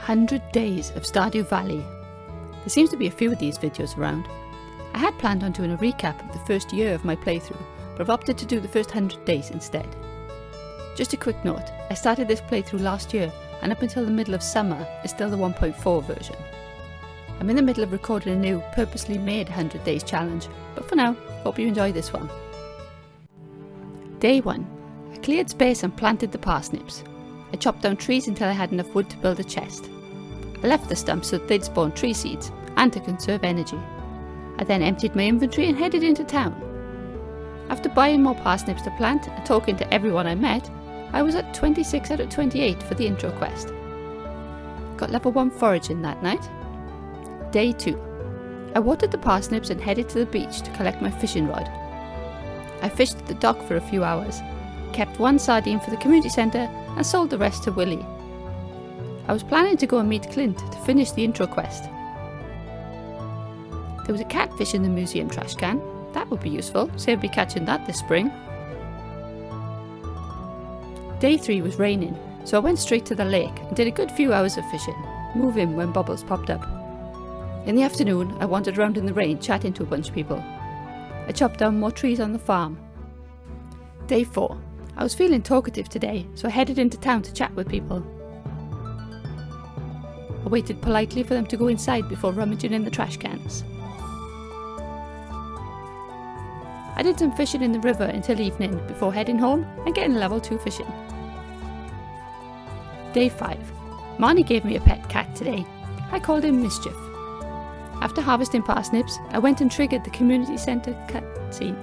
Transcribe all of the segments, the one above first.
100 Days of Stardew Valley. There seems to be a few of these videos around. I had planned on doing a recap of the first year of my playthrough, but I've opted to do the first 100 days instead. Just a quick note, I started this playthrough last year and up until the middle of summer is still the 1.4 version. I'm in the middle of recording a new, purposely made 100 days challenge, but for now, hope you enjoy this one. Day 1. I cleared space and planted the parsnips. I chopped down trees until I had enough wood to build a chest. I left the stumps so that they'd spawn tree seeds, and to conserve energy. I then emptied my inventory and headed into town. After buying more parsnips to plant and talking to everyone I met, I was at 26 out of 28 for the intro quest. Got level 1 foraging that night. Day 2. I watered the parsnips and headed to the beach to collect my fishing rod. I fished at the dock for a few hours, kept one sardine for the community centre and sold the rest to Willie. I was planning to go and meet Clint to finish the intro quest. There was a catfish in the museum trash can. That would be useful, so I'll be catching that this spring. Day 3 was raining, so I went straight to the lake and did a good few hours of fishing, moving when bubbles popped up. In the afternoon, I wandered around in the rain chatting to a bunch of people. I chopped down more trees on the farm. Day 4. I was feeling talkative today, so I headed into town to chat with people. I waited politely for them to go inside before rummaging in the trash cans. I did some fishing in the river until evening before heading home and getting level 2 fishing. Day 5. Marnie gave me a pet cat today. I called him Mischief. After harvesting parsnips, I went and triggered the community centre cutscene.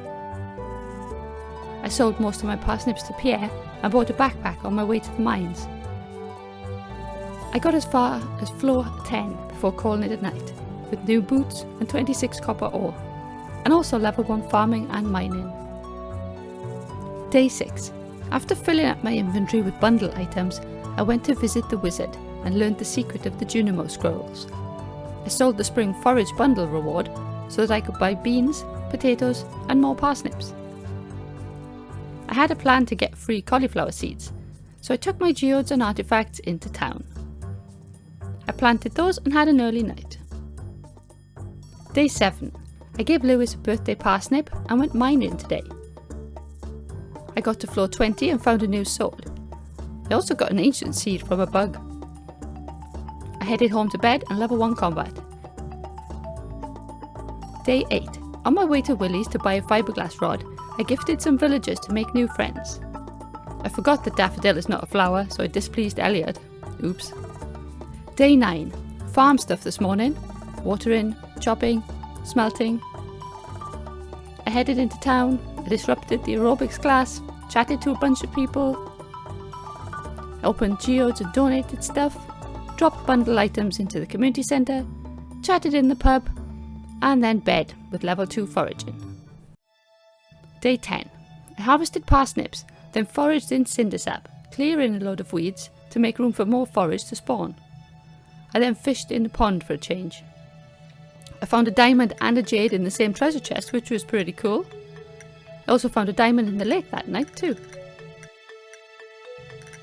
I sold most of my parsnips to Pierre and bought a backpack on my way to the mines. I got as far as floor 10 before calling it a night, with new boots and 26 copper ore, and also level 1 farming and mining. Day 6. After filling up my inventory with bundle items, I went to visit the wizard and learned the secret of the Junimo scrolls. I sold the spring forage bundle reward so that I could buy beans, potatoes and more parsnips. I had a plan to get free cauliflower seeds, so I took my geodes and artifacts into town. I planted those and had an early night. Day 7. I gave Lewis a birthday parsnip and went mining today. I got to floor 20 and found a new sword. I also got an ancient seed from a bug. I headed home to bed and level 1 combat. Day 8. On my way to Willie's to buy a fiberglass rod, I gifted some villagers to make new friends. I forgot that daffodil is not a flower, so I displeased Elliot. Oops. Day 9. Farm stuff this morning. Watering, chopping, smelting. I headed into town, I disrupted the aerobics class, chatted to a bunch of people, opened geodes and donated stuff, dropped bundle items into the community centre, chatted in the pub, and then bed with level 2 foraging. Day 10. I harvested parsnips, then foraged in cindersap, clearing a load of weeds to make room for more forage to spawn. I then fished in the pond for a change. I found a diamond and a jade in the same treasure chest, which was pretty cool. I also found a diamond in the lake that night too.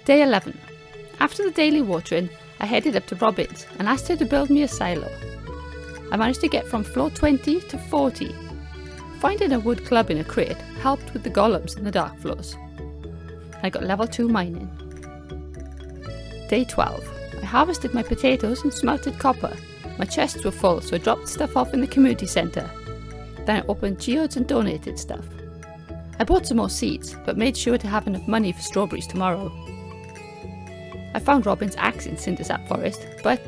Day 11. After the daily watering, I headed up to Robin's and asked her to build me a silo. I managed to get from floor 20 to 40. Finding a wood club in a crate helped with the golems in the dark floors. I got level 2 mining. Day 12. I harvested my potatoes and smelted copper. My chests were full, so I dropped stuff off in the community centre. Then I opened geodes and donated stuff. I bought some more seeds, but made sure to have enough money for strawberries tomorrow. I found Robin's axe in Cindersap Forest, but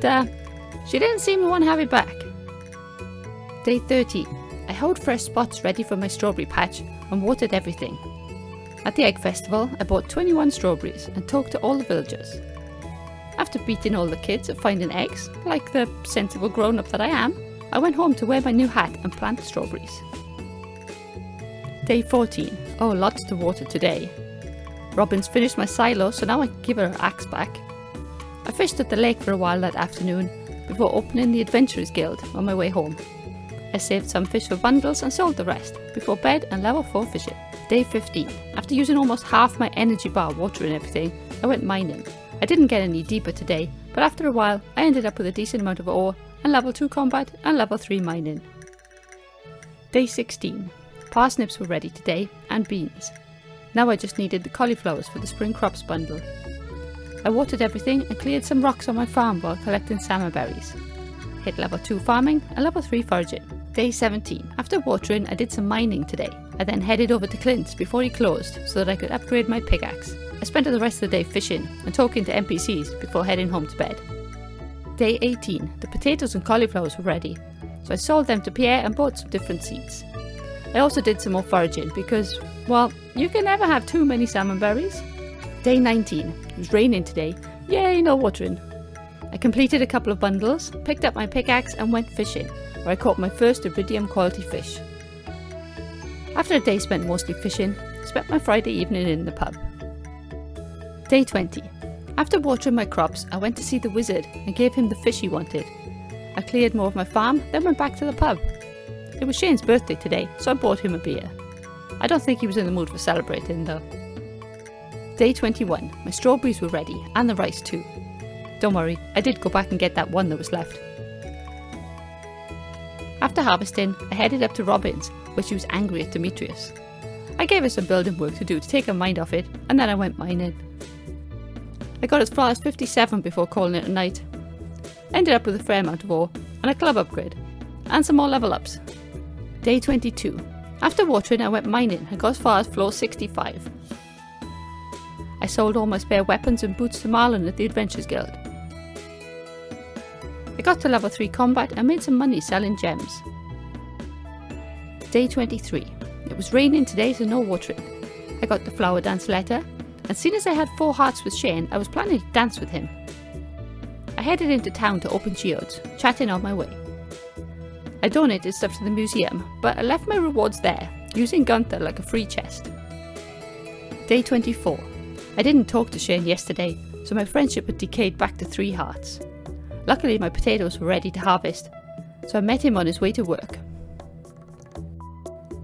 she didn't seem to want to have it back. Day 13. I hoed fresh spots ready for my strawberry patch and watered everything. At the Egg Festival, I bought 21 strawberries and talked to all the villagers. After beating all the kids at finding eggs, like the sensible grown-up that I am, I went home to wear my new hat and plant strawberries. Day 14. Oh, lots to water today. Robin's finished my silo, so now I can give her axe back. I fished at the lake for a while that afternoon before opening the Adventurers Guild on my way home. I saved some fish for bundles and sold the rest before bed and level 4 fishing. Day 15. After using almost half my energy bar watering everything, I went mining. I didn't get any deeper today, but after a while I ended up with a decent amount of ore and level 2 combat and level 3 mining. Day 16. Parsnips were ready today and beans. Now I just needed the cauliflowers for the spring crops bundle. I watered everything and cleared some rocks on my farm while collecting salmon berries. Hit level 2 farming and level 3 foraging. Day 17. After watering I did some mining today. I then headed over to Clint's before he closed so that I could upgrade my pickaxe. I spent the rest of the day fishing and talking to NPCs before heading home to bed. Day 18. The potatoes and cauliflowers were ready, so I sold them to Pierre and bought some different seeds. I also did some more foraging because, well, you can never have too many salmon berries. Day 19. It was raining today. Yay, no watering. I completed a couple of bundles, picked up my pickaxe and went fishing, where I caught my first iridium quality fish. After a day spent mostly fishing, I spent my Friday evening in the pub. Day 20. After watering my crops, I went to see the wizard and gave him the fish he wanted. I cleared more of my farm, then went back to the pub. It was Shane's birthday today, so I bought him a beer. I don't think he was in the mood for celebrating though. Day 21. My strawberries were ready, and the rice too. Don't worry, I did go back and get that one that was left. After harvesting, I headed up to Robin's, where she was angry at Demetrius. I gave her some building work to do to take her mind off it, and then I went mining. I got as far as 57 before calling it a night. Ended up with a fair amount of ore, and a club upgrade, and some more level ups. Day 22. After watering I went mining and got as far as floor 65. I sold all my spare weapons and boots to Marlon at the Adventures Guild. I got to level 3 combat and made some money selling gems. Day 23. It was raining today, so no watering. I got the flower dance letter, and seeing as I had 4 hearts with Shane, I was planning to dance with him. I headed into town to open geodes, chatting on my way. I donated stuff to the museum, but I left my rewards there, using Gunther like a free chest. Day 24. I didn't talk to Shane yesterday, so my friendship had decayed back to 3 hearts. Luckily my potatoes were ready to harvest, so I met him on his way to work.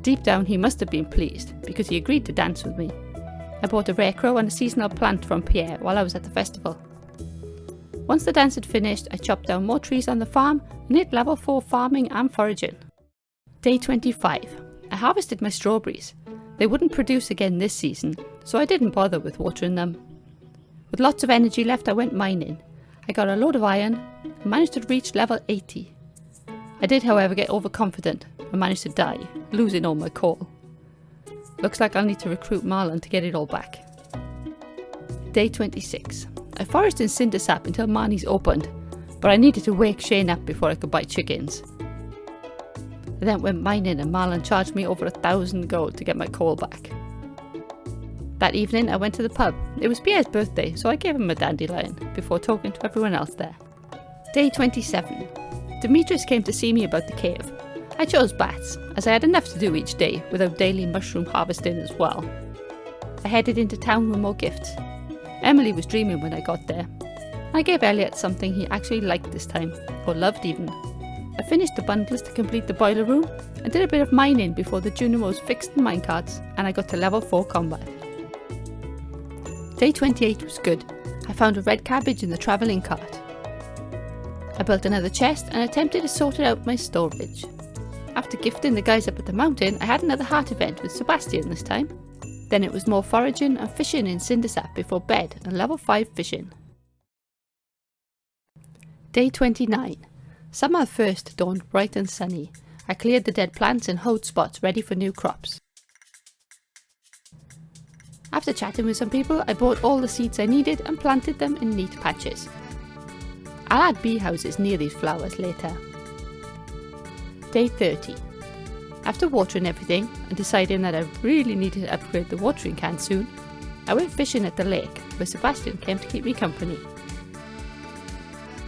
Deep down he must have been pleased, because he agreed to dance with me. I bought a rare crow and a seasonal plant from Pierre while I was at the festival. Once the dance had finished, I chopped down more trees on the farm and hit level 4 farming and foraging. Day 25. I harvested my strawberries. They wouldn't produce again this season, so I didn't bother with watering them. With lots of energy left I went mining. I got a load of iron and managed to reach level 80. I did however get overconfident and managed to die, losing all my coal. Looks like I'll need to recruit Marlon to get it all back. Day 26. I foraged in Cindersap until Marnie's opened, but I needed to wake Shane up before I could buy chickens. I then went mining and Marlon charged me over 1,000 gold to get my coal back. That evening I went to the pub. It was Pierre's birthday, so I gave him a dandelion before talking to everyone else there. Day 27. Demetrius came to see me about the cave. I chose bats, as I had enough to do each day without daily mushroom harvesting as well. I headed into town with more gifts. Emily was dreaming when I got there. I gave Elliot something he actually liked this time, or loved even. I finished the bundles to complete the boiler room and did a bit of mining before the Junimos fixed the minecarts and I got to level 4 combat. Day 28 was good. I found a red cabbage in the travelling cart. I built another chest and attempted to sort out my storage. After gifting the guys up at the mountain, I had another heart event with Sebastian this time. Then it was more foraging and fishing in Cindersap before bed and level 5 fishing. Day 29. Summer first dawned bright and sunny. I cleared the dead plants and hoed spots ready for new crops. After chatting with some people, I bought all the seeds I needed and planted them in neat patches. I'll add bee houses near these flowers later. Day 30. After watering everything and deciding that I really needed to upgrade the watering can soon, I went fishing at the lake where Sebastian came to keep me company.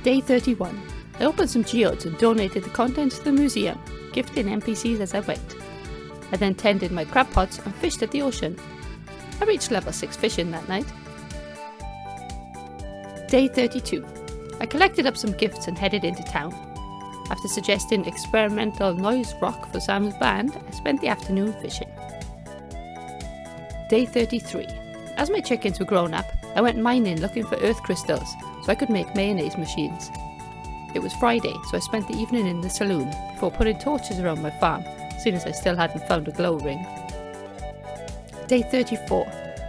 Day 31. I opened some geodes and donated the contents to the museum, gifting NPCs as I went. I then tended my crab pots and fished at the ocean. I reached level 6 fishing that night. Day 32. I collected up some gifts and headed into town. After suggesting experimental noise rock for Sam's band, I spent the afternoon fishing. Day 33. As my chickens were grown up, I went mining looking for earth crystals, so so I could make mayonnaise machines. It was Friday, so I spent the evening in the saloon before putting torches around my farm, seeing as I still hadn't found a glow ring. Day 34.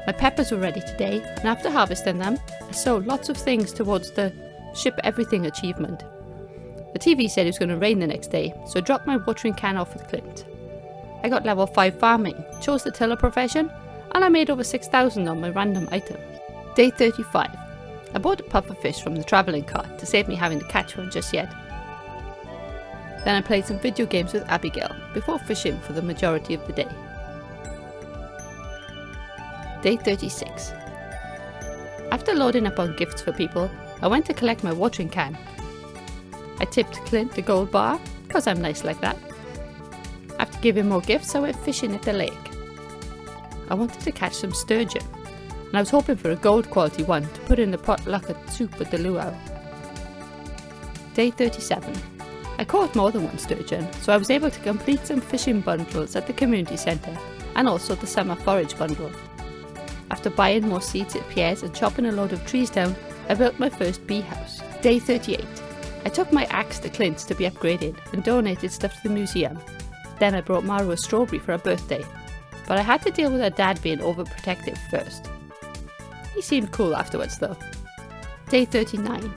My peppers were ready today, and after harvesting them, I sowed lots of things towards the Ship Everything achievement. The TV said it was going to rain the next day, so I dropped my watering can off with Clint. I got level 5 farming, chose the tiller profession, and I made over 6,000 on my random item. Day 35. I bought a puffer fish from the travelling cart to save me having to catch one just yet. Then I played some video games with Abigail before fishing for the majority of the day. Day 36. After loading up on gifts for people, I went to collect my watering can. I tipped Clint a gold bar, because I'm nice like that. After giving more gifts, I went fishing at the lake. I wanted to catch some sturgeon, and I was hoping for a gold quality one to put in the potluck soup at the luau. Day 37. I caught more than one sturgeon, so I was able to complete some fishing bundles at the community centre, and also the summer forage bundle. After buying more seeds at Pierre's and chopping a load of trees down, I built my first bee house. Day 38. I took my axe to Clint's to be upgraded and donated stuff to the museum. Then I brought Maru a strawberry for her birthday, but I had to deal with her dad being overprotective first. He seemed cool afterwards though. Day 39.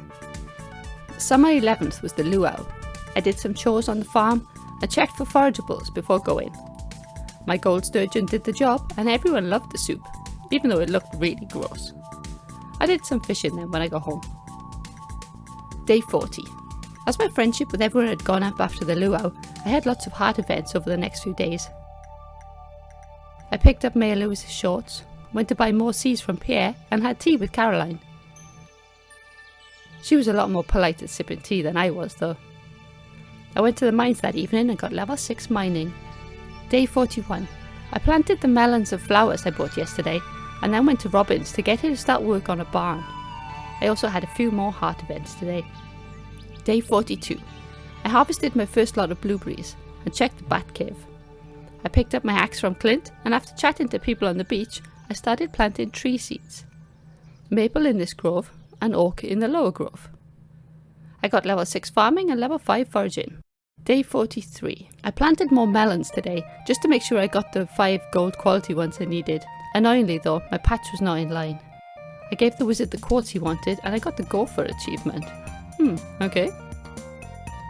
Summer 11th was the luau. I did some chores on the farm and checked for forageables before going. My gold sturgeon did the job and everyone loved the soup, even though it looked really gross. I did some fishing then when I got home. Day 40. As my friendship with everyone had gone up after the luau, I had lots of heart events over the next few days. I picked up Maya Lewis's shorts, went to buy more seeds from Pierre, and had tea with Caroline. She was a lot more polite at sipping tea than I was though. I went to the mines that evening and got level 6 mining. Day 41. I planted the melons of flowers I bought yesterday, and then went to Robin's to get her to start work on a barn. I also had a few more heart events today. Day 42. I harvested my first lot of blueberries and checked the bat cave. I picked up my axe from Clint, and after chatting to people on the beach, I started planting tree seeds. Maple in this grove and oak in the lower grove. I got level 6 farming and level 5 foraging. Day 43. I planted more melons today, just to make sure I got the 5 gold quality ones I needed. Annoyingly though, my patch was not in line. I gave the wizard the quartz he wanted and I got the gopher achievement. Okay.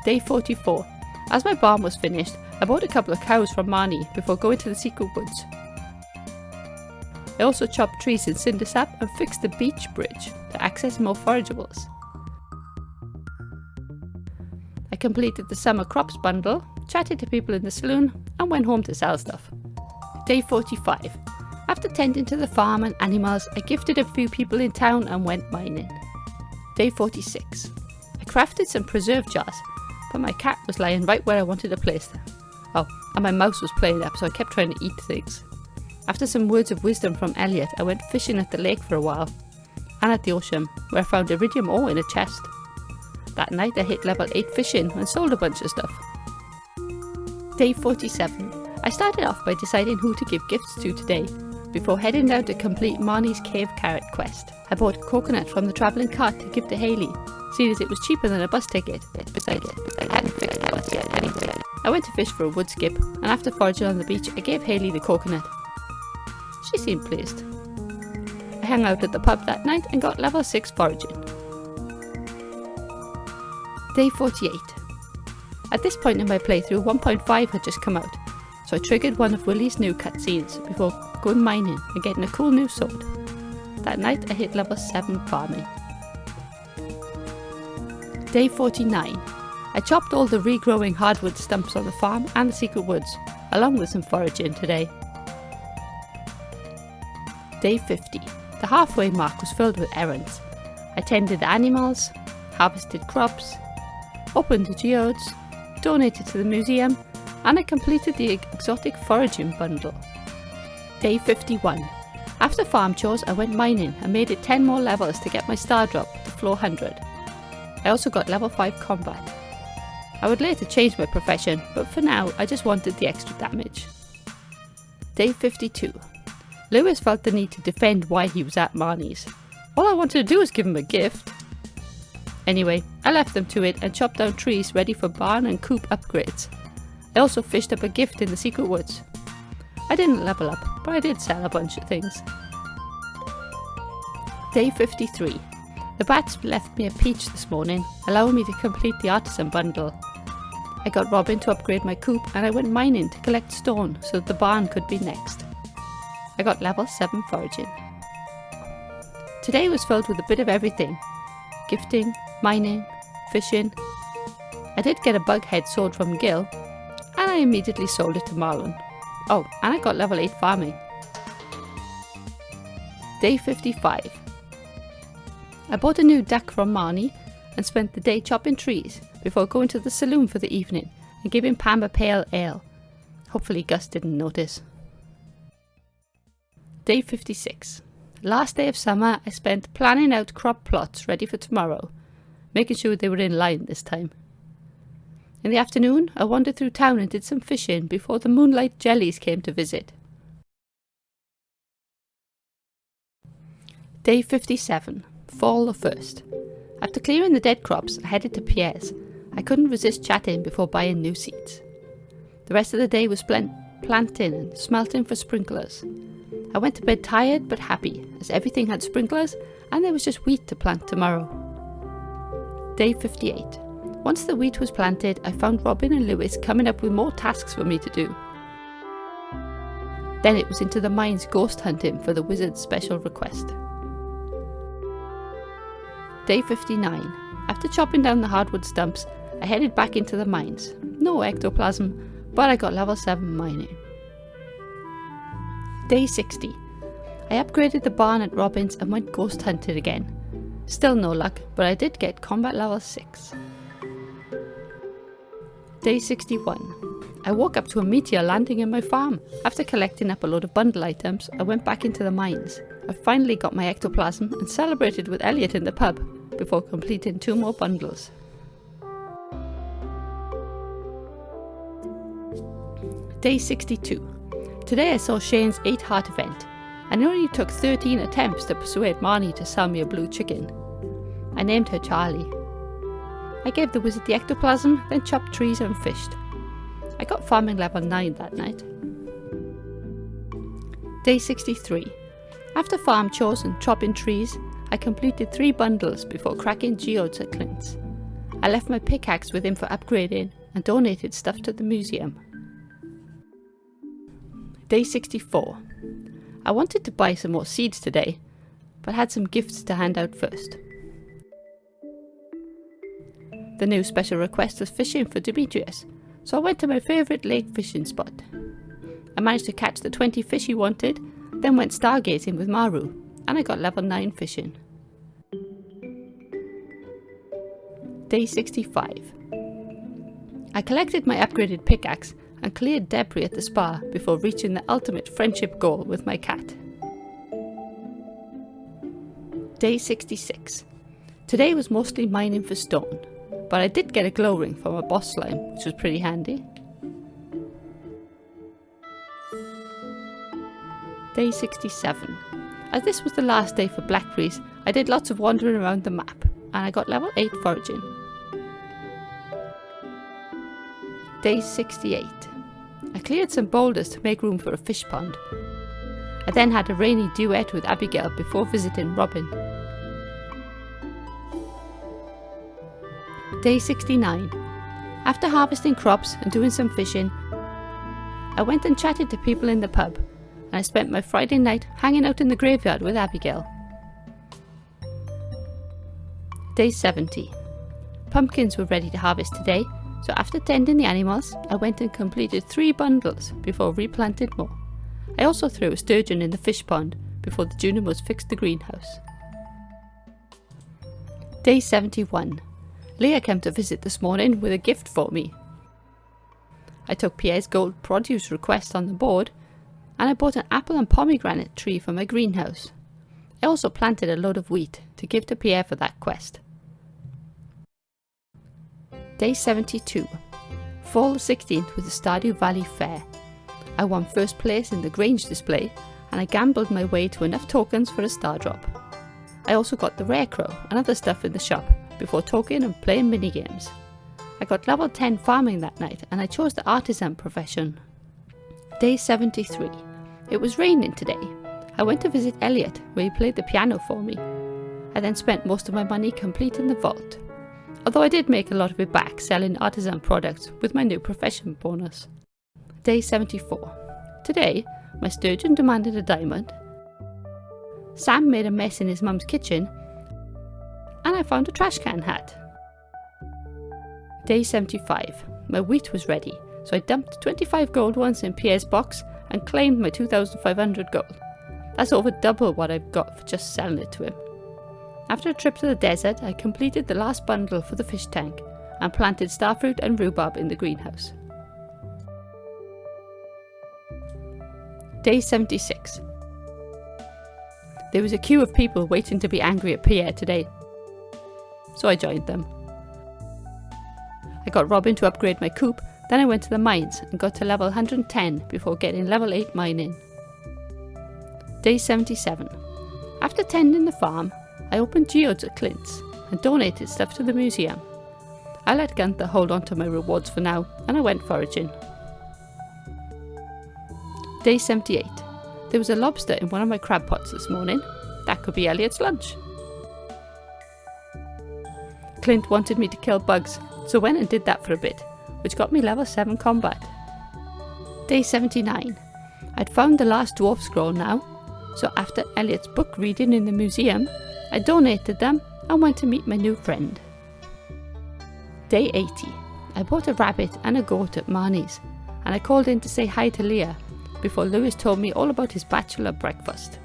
Day 44. As my barn was finished, I bought a couple of cows from Marnie before going to the secret woods. I also chopped trees in Cindersap and fixed the beach bridge to access more forageables. I completed the summer crops bundle, chatted to people in the saloon, and went home to sell stuff. Day 45. After tending to the farm and animals, I gifted a few people in town and went mining. Day 46. I crafted some preserve jars, but my cat was lying right where I wanted to place them. Oh, and my mouse was playing up, so I kept trying to eat things. After some words of wisdom from Elliot, I went fishing at the lake for a while, and at the ocean, where I found iridium ore in a chest. That night I hit level 8 fishing and sold a bunch of stuff. Day 47. I started off by deciding who to give gifts to today, before heading down to complete Marnie's Cave Carrot quest. I bought a coconut from the travelling cart to give to Hayley, seeing as it was cheaper than a bus ticket. I hadn't fixed the bus yet anyway. I went to fish for a wood skip, and after foraging on the beach I gave Hayley the coconut. She seemed pleased. I hung out at the pub that night and got level 6 foraging. Day 48. At this point in my playthrough, 1.5 had just come out, so I triggered one of Willie's new cutscenes before going mining and getting a cool new sword. That night I hit level 7 farming. Day 49. I chopped all the regrowing hardwood stumps on the farm and the secret woods, along with some foraging today. Day 50. The halfway mark was filled with errands. I tended the animals, harvested crops, opened the geodes, donated to the museum, and I completed the exotic foraging bundle. Day 51. After farm chores I went mining and made it 10 more levels to get my star drop to floor 100. I also got level 5 combat. I would later change my profession, but for now I just wanted the extra damage. Day 52. Lewis felt the need to defend why he was at Marnie's. All I wanted to do was give him a gift. Anyway, I left them to it and chopped down trees ready for barn and coop upgrades. I also fished up a gift in the secret woods. I didn't level up, but I did sell a bunch of things. Day 53. The bats left me a peach this morning, allowing me to complete the artisan bundle. I got Robin to upgrade my coop and I went mining to collect stone so that the barn could be next. I got level 7 foraging. Today was filled with a bit of everything. Gifting, mining, fishing. I did get a bug head sold from Gil, and I immediately sold it to Marlon. Oh, and I got level 8 farming. Day 55. I bought a new duck from Marnie and spent the day chopping trees before going to the saloon for the evening and giving Pam a pale ale. Hopefully Gus didn't notice. Day 56. Last day of summer, I spent planning out crop plots ready for tomorrow, making sure they were in line this time. In the afternoon, I wandered through town and did some fishing before the moonlight jellies came to visit. Day 57. Fall the 1st. After clearing the dead crops, I headed to Pierre's. I couldn't resist chatting before buying new seeds. The rest of the day was spent planting and smelting for sprinklers. I went to bed tired but happy, as everything had sprinklers and there was just wheat to plant tomorrow. Day 58. Once the wheat was planted, I found Robin and Lewis coming up with more tasks for me to do. Then it was into the mines ghost hunting for the wizard's special request. Day 59. After chopping down the hardwood stumps, I headed back into the mines. No ectoplasm, but I got level 7 mining. Day 60. I upgraded the barn at Robin's and went ghost hunting again. Still no luck, but I did get combat level 6. Day 61. I woke up to a meteor landing in my farm. After collecting up a load of bundle items, I went back into the mines. I finally got my ectoplasm and celebrated with Elliot in the pub before completing 2 more bundles. Day 62. Today I saw Shane's 8 heart event, and it only took 13 attempts to persuade Marnie to sell me a blue chicken. I named her Charlie. I gave the wizard the ectoplasm, then chopped trees and fished. I got farming level 9 that night. Day 63. After farm chores and chopping trees, I completed 3 bundles before cracking geodes at Clint's. I left my pickaxe with him for upgrading and donated stuff to the museum. Day 64. I wanted to buy some more seeds today, but had some gifts to hand out first. The new special request was fishing for Demetrius, so I went to my favourite lake fishing spot. I managed to catch the 20 fish he wanted, then went stargazing with Maru, and I got level 9 fishing. Day 65. I collected my upgraded pickaxe and cleared debris at the spa before reaching the ultimate friendship goal with my cat. Day 66. Today was mostly mining for stone, but I did get a glow ring from a boss slime, which was pretty handy. Day 67. As this was the last day for blackberries, I did lots of wandering around the map, and I got level 8 foraging. Day 68. I cleared some boulders to make room for a fish pond. I then had a rainy duet with Abigail before visiting Robin. Day 69. After harvesting crops and doing some fishing, I went and chatted to people in the pub, and I spent my Friday night hanging out in the graveyard with Abigail. Day 70. Pumpkins were ready to harvest today, so after tending the animals, I went and completed 3 bundles before replanting more. I also threw a sturgeon in the fish pond before the Junimos fixed the greenhouse. Day 71. Leah came to visit this morning with a gift for me. I took Pierre's gold produce request on the board, and I bought an apple and pomegranate tree for my greenhouse. I also planted a load of wheat to give to Pierre for that quest. Day 72. Fall 16th was the Stardew Valley Fair. I won first place in the Grange display, and I gambled my way to enough tokens for a star drop. I also got the rare crow and other stuff in the shop, before talking and playing minigames. I got level 10 farming that night and I chose the artisan profession. Day 73. It was raining today. I went to visit Elliot where he played the piano for me. I then spent most of my money completing the vault, although I did make a lot of it back selling artisan products with my new profession bonus. Day 74. Today, my sturgeon demanded a diamond, Sam made a mess in his mum's kitchen, and I found a trash can hat. Day 75. My wheat was ready, so I dumped 25 gold ones in Pierre's box and claimed my 2,500 gold. That's over double what I've got for just selling it to him. After a trip to the desert, I completed the last bundle for the fish tank and planted starfruit and rhubarb in the greenhouse. Day 76. There was a queue of people waiting to be angry at Pierre today, so I joined them. I got Robin to upgrade my coop, then I went to the mines and got to level 110 before getting level 8 mining. Day 77. After tending the farm, I opened geodes at Clint's and donated stuff to the museum. I let Gunther hold on to my rewards for now and I went foraging. Day 78. There was a lobster in one of my crab pots this morning. That could be Elliot's lunch. Clint wanted me to kill bugs, so I went and did that for a bit, which got me level 7 combat. Day 79. I'd found the last dwarf scroll now, so after Elliot's book reading in the museum, I donated them and went to meet my new friend. Day 80. I bought a rabbit and a goat at Marnie's, and I called in to say hi to Leah before Lewis told me all about his bachelor breakfast.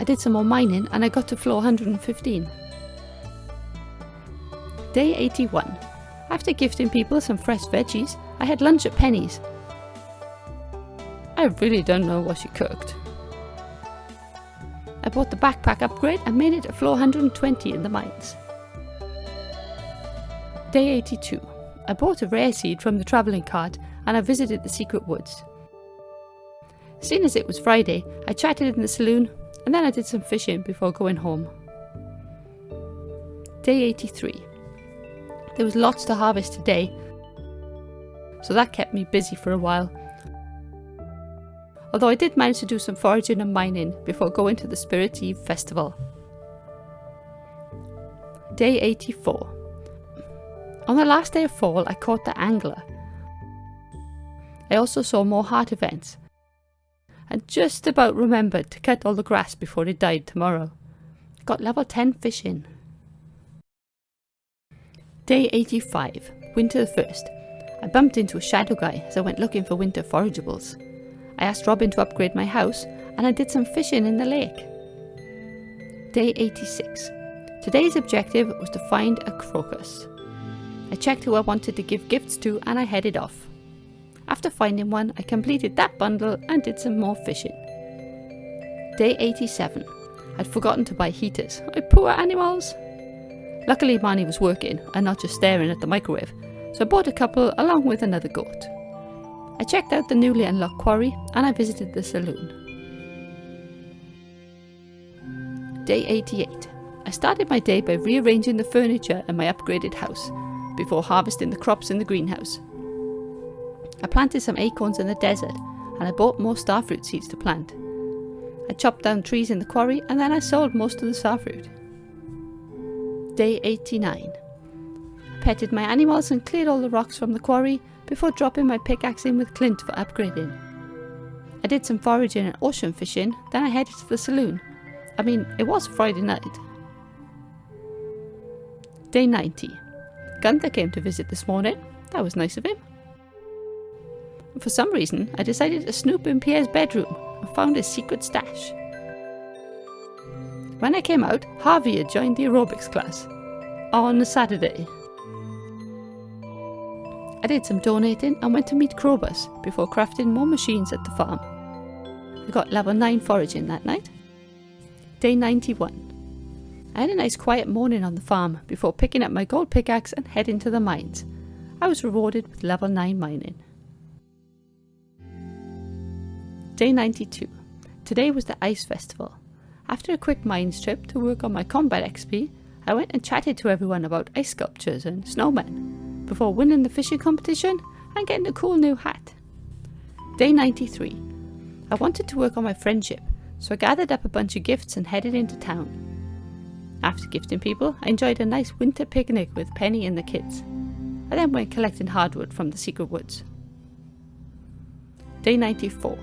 I did some more mining and I got to floor 115. Day 81. After gifting people some fresh veggies, I had lunch at Penny's. I really don't know what she cooked. I bought the backpack upgrade and made it to floor 120 in the mines. Day 82. I bought a rare seed from the travelling cart and I visited the secret woods. Seeing as it was Friday, I chatted in the saloon and then I did some fishing before going home. Day 83. There was lots to harvest today, so that kept me busy for a while. Although I did manage to do some foraging and mining before going to the Spirit Eve festival. Day 84. On the last day of fall, I caught the angler. I also saw more heart events, and just about remembered to cut all the grass before it died tomorrow. I got level 10 fishing. Day 85. Winter the 1st. I bumped into a shadow guy as I went looking for winter forageables. I asked Robin to upgrade my house and I did some fishing in the lake. Day 86. Today's objective was to find a crocus. I checked who I wanted to give gifts to and I headed off. After finding one, I completed that bundle and did some more fishing. Day 87. I'd forgotten to buy heaters. Oh, poor animals! Luckily Marnie was working and not just staring at the microwave, so I bought a couple along with another goat. I checked out the newly unlocked quarry and I visited the saloon. Day 88. I started my day by rearranging the furniture in my upgraded house before harvesting the crops in the greenhouse. I planted some acorns in the desert and I bought more starfruit seeds to plant. I chopped down trees in the quarry and then I sold most of the starfruit. Day 89. I petted my animals and cleared all the rocks from the quarry before dropping my pickaxe in with Clint for upgrading. I did some foraging and ocean fishing, then I headed to the saloon. I mean, it was Friday night. Day 90. Gunther came to visit this morning. That was nice of him. For some reason, I decided to snoop in Pierre's bedroom and found his secret stash. When I came out, Harvey had joined the aerobics class on a Saturday. I did some donating and went to meet Krobus before crafting more machines at the farm. I got level 9 foraging that night. Day 91. I had a nice quiet morning on the farm before picking up my gold pickaxe and heading to the mines. I was rewarded with level 9 mining. Day 92. Today was the ice festival. After a quick mines trip to work on my combat XP, I went and chatted to everyone about ice sculptures and snowmen before winning the fishing competition and getting a cool new hat. Day 93. I wanted to work on my friendship, so I gathered up a bunch of gifts and headed into town. After gifting people, I enjoyed a nice winter picnic with Penny and the kids. I then went collecting hardwood from the secret woods. Day 94.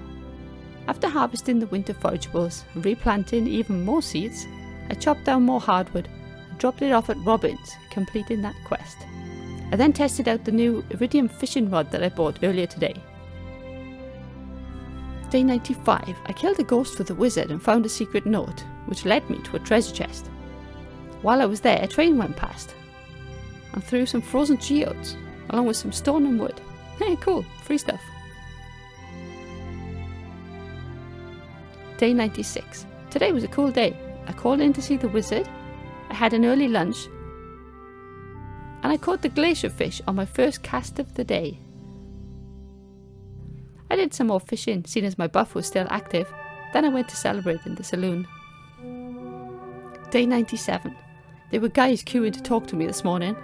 After harvesting the winter forageables and replanting even more seeds, I chopped down more hardwood and dropped it off at Robin's, completing that quest. I then tested out the new iridium fishing rod that I bought earlier today. Day 95. I killed a ghost for the wizard and found a secret note, which led me to a treasure chest. While I was there, a train went past and threw some frozen geodes, along with some stone and wood. Hey, cool, free stuff. Day 96. Today was a cool day. I called in to see the wizard, I had an early lunch, and I caught the glacier fish on my first cast of the day. I did some more fishing, seeing as my buff was still active. Then I went to celebrate in the saloon. Day 97. There were guys queuing to talk to me this morning,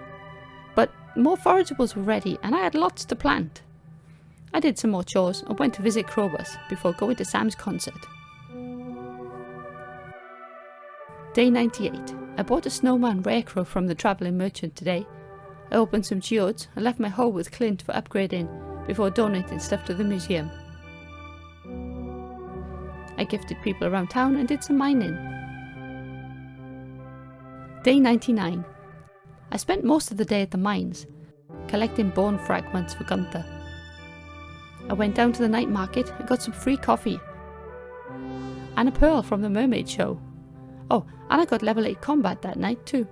but more forageables were ready and I had lots to plant. I did some more chores and went to visit Crowbus before going to Sam's concert. Day 98. I bought a snowman rarecrow from the travelling merchant today. I opened some geodes and left my hoe with Clint for upgrading before donating stuff to the museum. I gifted people around town and did some mining. Day 99. I spent most of the day at the mines, collecting bone fragments for Gunther. I went down to the night market and got some free coffee and a pearl from the mermaid show. Oh, and I got level 8 combat that night too.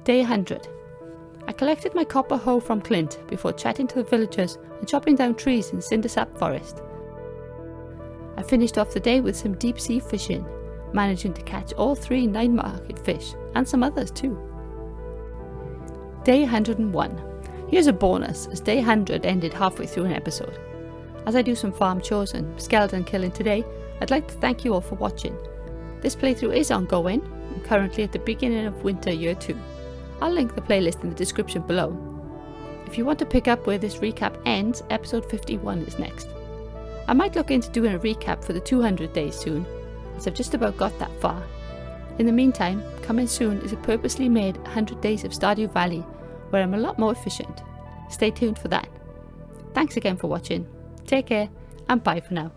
Day 100. I collected my copper hoe from Clint before chatting to the villagers and chopping down trees in Cindersap Forest. I finished off the day with some deep sea fishing, managing to catch all 3 night market fish and some others too. Day 101. Here's a bonus, as day 100 ended halfway through an episode. As I do some farm chores and skeleton killing today, I'd like to thank you all for watching. This playthrough is ongoing. I'm currently at the beginning of winter year 2. I'll link the playlist in the description below. If you want to pick up where this recap ends, episode 51 is next. I might look into doing a recap for the 200 days soon, as I've just about got that far. In the meantime, coming soon is a purposely made 100 days of Stardew Valley, where I'm a lot more efficient. Stay tuned for that. Thanks again for watching, take care, and bye for now.